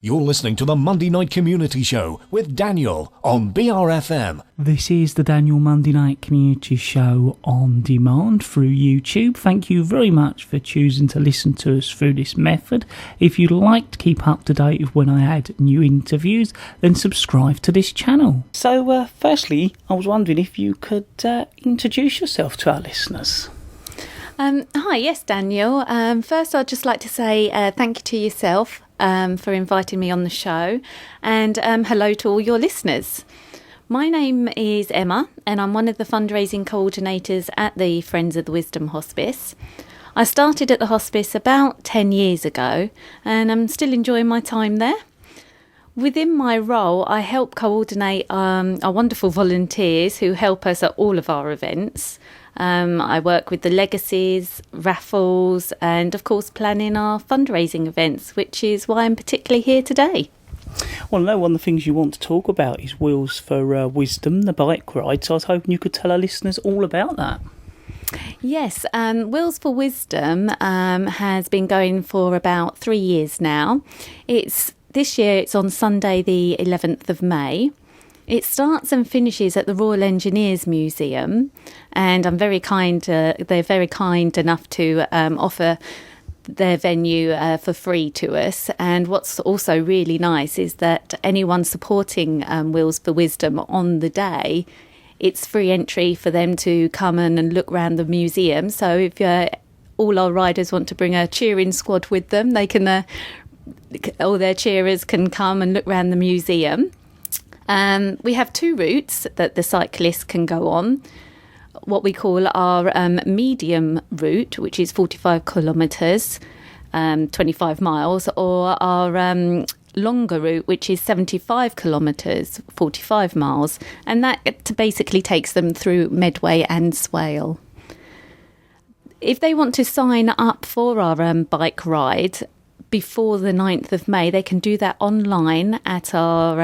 You're listening to the Monday Night Community Show with Daniel on BRFM. This is the Daniel Monday Night Community Show on demand through YouTube. Thank you very much for choosing to listen to us through this method. If you'd like to keep up to date with when I add new interviews, then subscribe to this channel. So, firstly, I was wondering if you could introduce yourself to our listeners. Hi, yes, Daniel. First, I'd just like to say thank you to yourself for inviting me on the show, and hello to all your listeners. My name is Emma, and I'm one of the fundraising coordinators at the Friends of the Wisdom Hospice. I started at the hospice about 10 years ago, and I'm still enjoying my time there. Within my role, I help coordinate our wonderful volunteers who help us at all of our events. I work with the legacies, raffles, and of course planning our fundraising events, which is why I'm particularly here today. Well, I know one of the things you want to talk about is Wheels for Wisdom, the bike ride, so I was hoping you could tell our listeners all about that. Yes, Wheels for Wisdom has been going for about 3 years now. This year it's on Sunday the 11th of May. It starts and finishes at the Royal Engineers Museum, and they're very kind enough to offer their venue for free to us. And what's also really nice is that anyone supporting Wheels for Wisdom on the day, it's free entry for them to come and look around the museum. So if all our riders want to bring a cheering squad with them, they can all their cheerers can come and look around the museum. We have 2 routes that the cyclists can go on. What we call our medium route, which is 45 kilometres, 25 miles, or our longer route, which is 75 kilometres, 45 miles. And that basically takes them through Medway and Swale. If they want to sign up for our bike ride before the 9th of May, they can do that online at our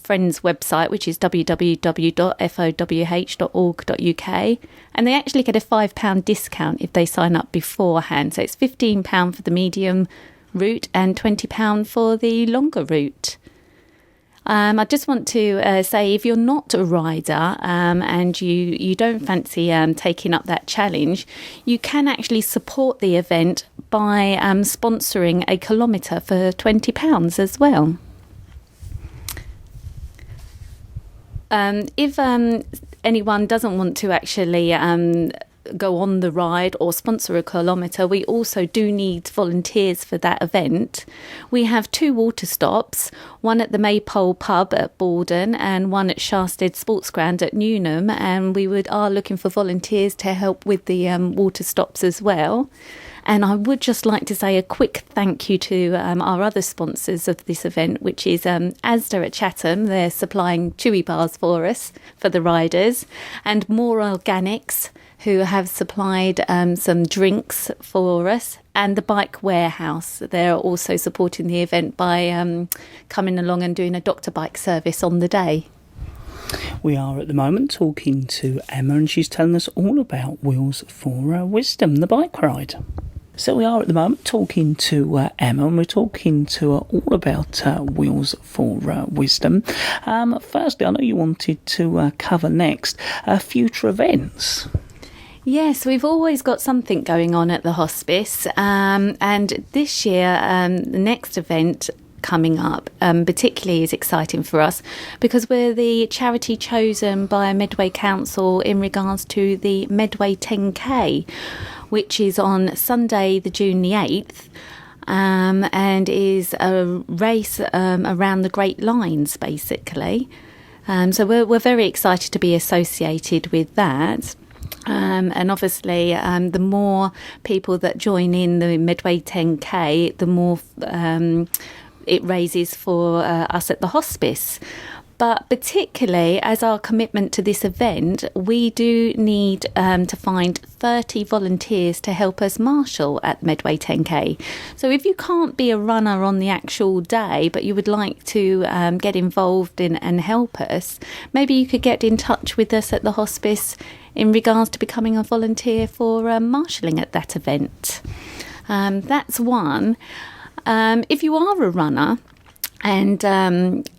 Friends website, which is www.fowh.org.uk, and they actually get a £5 discount if they sign up beforehand. So it's £15 for the medium route and £20 for the longer route. I just want to say, if you're not a rider and you don't fancy taking up that challenge, you can actually support the event by sponsoring a kilometre for £20 as well. If anyone doesn't want to actually go on the ride or sponsor a kilometre, we also do need volunteers for that event. We have 2 water stops, one at the Maypole pub at Borden and one at Sharsted Sports Ground at Newnham, and we are looking for volunteers to help with the water stops as well. And I would just like to say a quick thank you to our other sponsors of this event, which is Asda at Chatham. They're supplying chewy bars for us, for the riders, and More Organics, who have supplied some drinks for us, and the Bike Warehouse. They're also supporting the event by coming along and doing a doctor bike service on the day. We are at the moment talking to Emma, and she's telling us all about Wheels for Wisdom, the bike ride. So we are at the moment talking to Emma, and we're talking to her all about Wheels for Wisdom. Firstly, I know you wanted to cover next future events. Yes, we've always got something going on at the hospice, and this year the next event coming up particularly is exciting for us because we're the charity chosen by Medway Council in regards to the Medway 10K, which is on Sunday, the June the 8th, and is a race around the Great Lines, basically. So we're very excited to be associated with that. And obviously, the more people that join in the Medway 10K, the more it raises for us at the hospice. But particularly as our commitment to this event, we do need to find 30 volunteers to help us marshal at Medway 10K. So if you can't be a runner on the actual day, but you would like to get involved in and help us, maybe you could get in touch with us at the hospice in regards to becoming a volunteer for marshalling at that event. That's one. If you are a runner and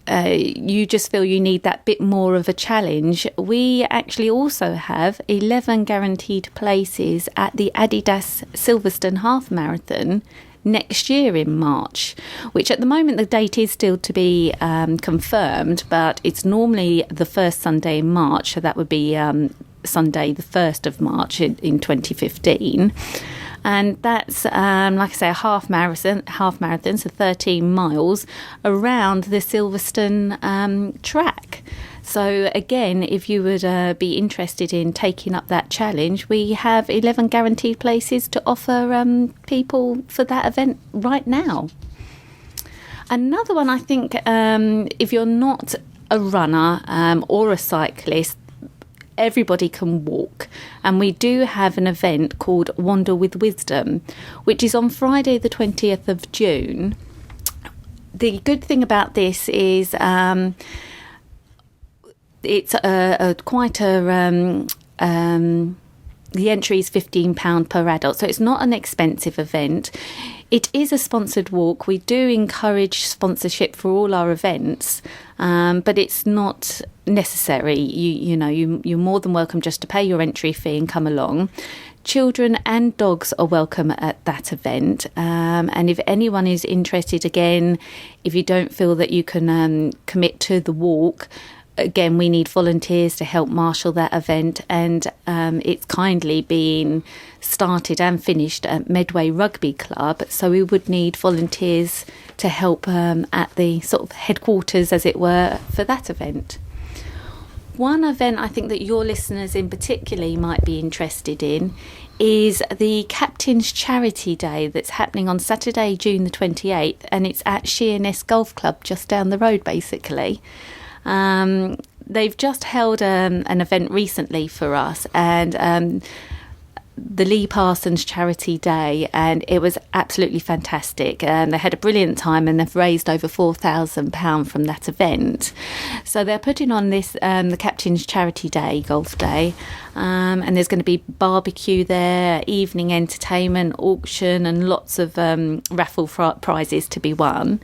you just feel you need that bit more of a challenge, we actually also have 11 guaranteed places at the Adidas Silverstone Half Marathon next year in March, which at the moment the date is still to be confirmed, but it's normally the first Sunday in March, so that would be Sunday the 1st of March in 2015. And that's, like I say, a half marathon, so 13 miles around the Silverstone track. So again, if you would be interested in taking up that challenge, we have 11 guaranteed places to offer people for that event right now. Another one, I think, if you're not a runner or a cyclist, everybody can walk, and we do have an event called Wander with Wisdom, which is on Friday the 20th of June. The good thing about this is it's the entry is £15 per adult, so it's not an expensive event. It is a sponsored walk. We do encourage sponsorship for all our events, but it's not necessary. You're more than welcome just to pay your entry fee and come along. Children and dogs are welcome at that event, and if anyone is interested, again, if you don't feel that you can commit to the walk, again, we need volunteers to help marshal that event, and it's kindly being started and finished at Medway Rugby Club, so we would need volunteers to help at the sort of headquarters, as it were, for that event. One event I think that your listeners in particular might be interested in is the Captain's Charity Day that's happening on Saturday, June the 28th, and it's at Sheerness Golf Club, just down the road, basically. They've just held an event recently for us, and the Lee Parsons Charity Day, and it was absolutely fantastic. They had a brilliant time, and they've raised over £4,000 from that event. So they're putting on this the Captain's Charity Day, Golf Day, and there's going to be barbecue there, evening entertainment, auction, and lots of raffle prizes to be won.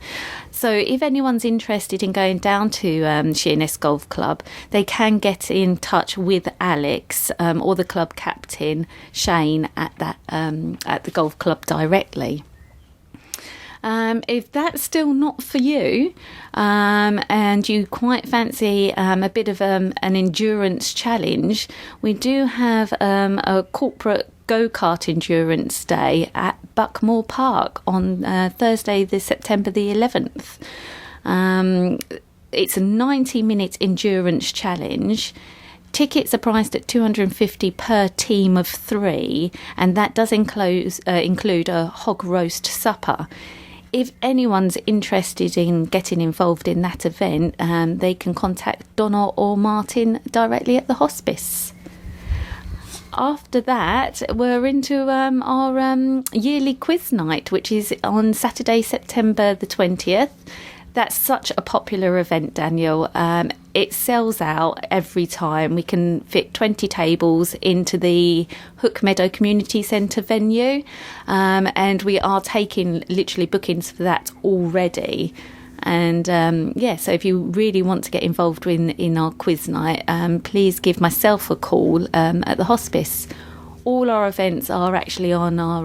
So if anyone's interested in going down to Sheerness Golf Club, they can get in touch with Alex or the club captain, Shane, at the golf club directly. If that's still not for you, and you quite fancy a bit of an endurance challenge, we do have a corporate go-kart endurance day at Buckmore Park on Thursday, September the 11th. It's a 90-minute endurance challenge. Tickets are priced at $250 per team of 3, and that does include a hog roast supper. If anyone's interested in getting involved in that event, they can contact Donna or Martin directly at the hospice. After that, we're into our yearly quiz night, which is on Saturday, September the 20th. That's such a popular event, Daniel. It sells out every time. We can fit 20 tables into the Hook Meadow Community Centre venue, and we are taking literally bookings for that already. And so if you really want to get involved in our quiz night, please give myself a call at the hospice. All our events are actually on our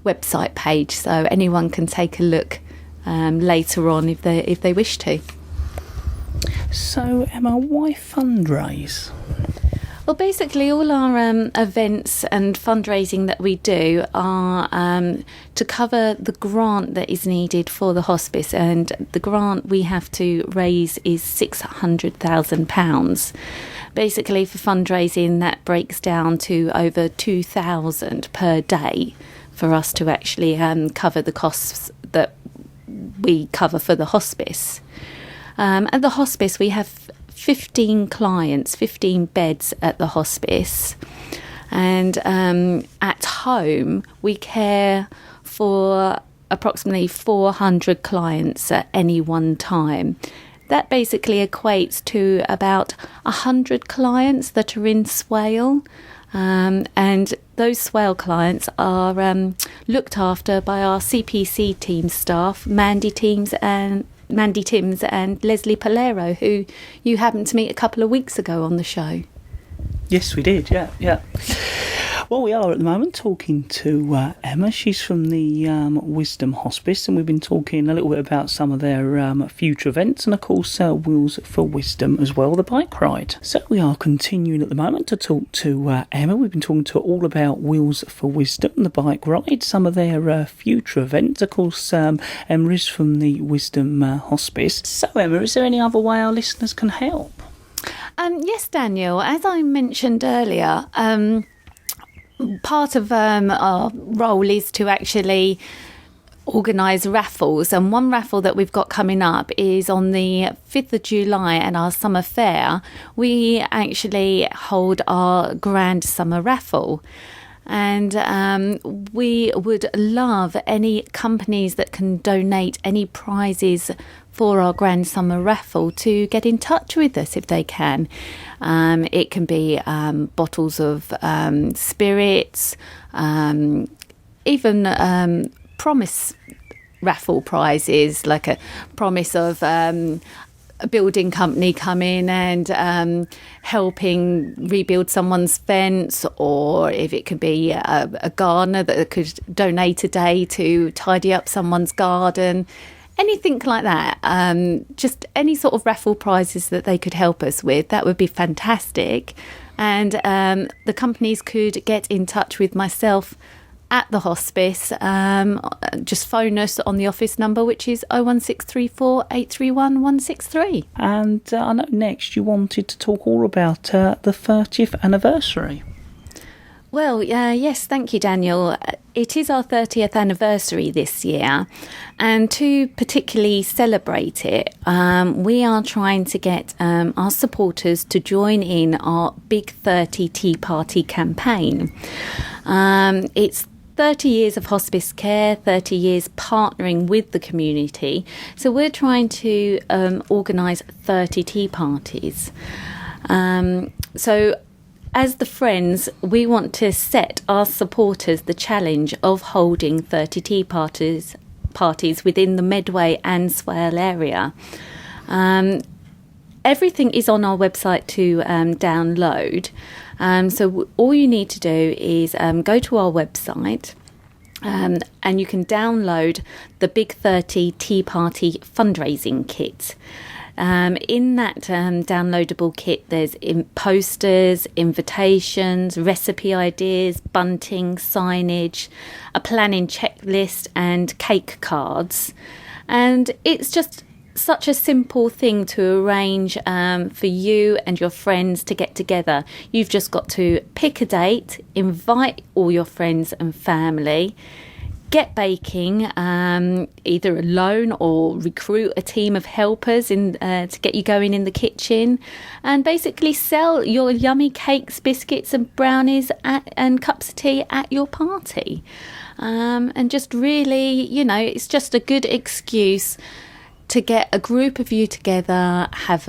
website page, so anyone can take a look later on if they wish to. So, Emma, why fundraise? Well, basically, all our events and fundraising that we do are to cover the grant that is needed for the hospice, and the grant we have to raise is £600,000. Basically, for fundraising, that breaks down to over £2,000 per day for us to actually cover the costs that we cover for the hospice. At the hospice, we have 15 clients, 15 beds at the hospice, and at home we care for approximately 400 clients at any one time. That basically equates to about 100 clients that are in Swale, and those swale clients are looked after by our CPC team staff, Mandy Timms and Leslie Palero, who you happened to meet a couple of weeks ago on the show. Yes, we did, yeah. Well, we are at the moment talking to Emma. She's from the Wisdom Hospice, and we've been talking a little bit about some of their future events, and of course Wheels for Wisdom as well, the bike ride. So we are continuing at the moment to talk to Emma. We've been talking to her all about Wheels for Wisdom, the bike ride, some of their future events. Of course, Emma is from the Wisdom Hospice. So Emma, is there any other way our listeners can help? Yes, Daniel. As I mentioned earlier, part of our role is to actually organise raffles, and one raffle that we've got coming up is on the 5th of July at our summer fair. We actually hold our grand summer raffle, and we would love any companies that can donate any prizes for our grand summer raffle to get in touch with us if they can. It can be bottles of spirits, even promise raffle prizes, like a promise of a building company coming and helping rebuild someone's fence, or if it could be a gardener that could donate a day to tidy up someone's garden. Anything like that, just any sort of raffle prizes that they could help us with, that would be fantastic. And the companies could get in touch with myself at the hospice. Just phone us on the office number, which is 01634 831 163. And I know next you wanted to talk all about the 30th anniversary. Well, yes, thank you, Daniel. It is our 30th anniversary this year, and to particularly celebrate it, we are trying to get our supporters to join in our Big 30 Tea Party campaign. It's 30 years of hospice care, 30 years partnering with the community. So we're trying to organise 30 tea parties. So as the Friends, we want to set our supporters the challenge of holding 30 tea parties within the Medway and Swale area. Everything is on our website to download. So all you need to do is go to our website, and you can download the Big 30 Tea Party fundraising kit. In that downloadable kit, there's posters, invitations, recipe ideas, bunting, signage, a planning checklist and cake cards. And it's just such a simple thing to arrange for you and your friends to get together. You've just got to pick a date, invite all your friends and family, get baking, either alone or recruit a team of helpers to get you going in the kitchen, and basically sell your yummy cakes, biscuits and brownies and cups of tea at your party. And just really, it's just a good excuse to get a group of you together, have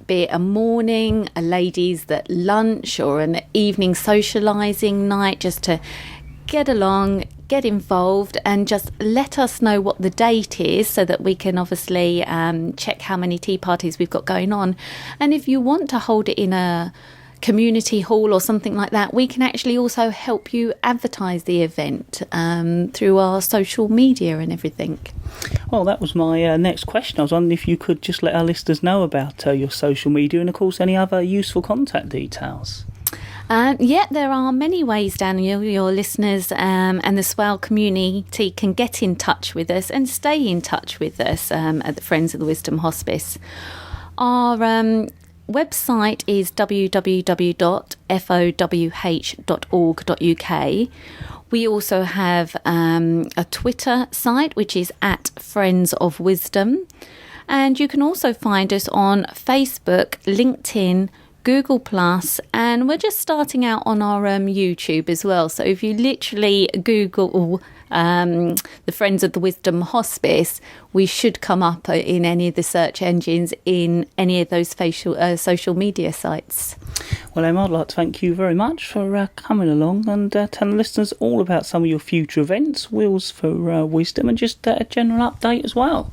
be it a morning, a ladies' lunch, or an evening socialising night, just to get along, get involved, and just let us know what the date is so that we can obviously check how many tea parties we've got going on. And if you want to hold it in a community hall or something like that, we can actually also help you advertise the event through our social media and everything. Well, that was my next question. I was wondering if you could just let our listeners know about your social media and, of course, any other useful contact details. There are many ways, Daniel, your listeners and the Swale community can get in touch with us and stay in touch with us at the Friends of the Wisdom Hospice. Our website is www.fowh.org.uk. We also have a Twitter site, which is @FriendsOfWisdom. And you can also find us on Facebook, LinkedIn, Google Plus, and we're just starting out on our YouTube as well. So if you literally Google the Friends of the Wisdom Hospice, we should come up in any of the search engines in any of those social media sites. Well, Emma, I'd like to thank you very much for coming along and telling listeners all about some of your future events, Wheels for Wisdom, and just a general update as well.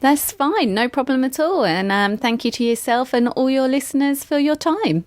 That's fine, no problem at all. And thank you to yourself and all your listeners for your time.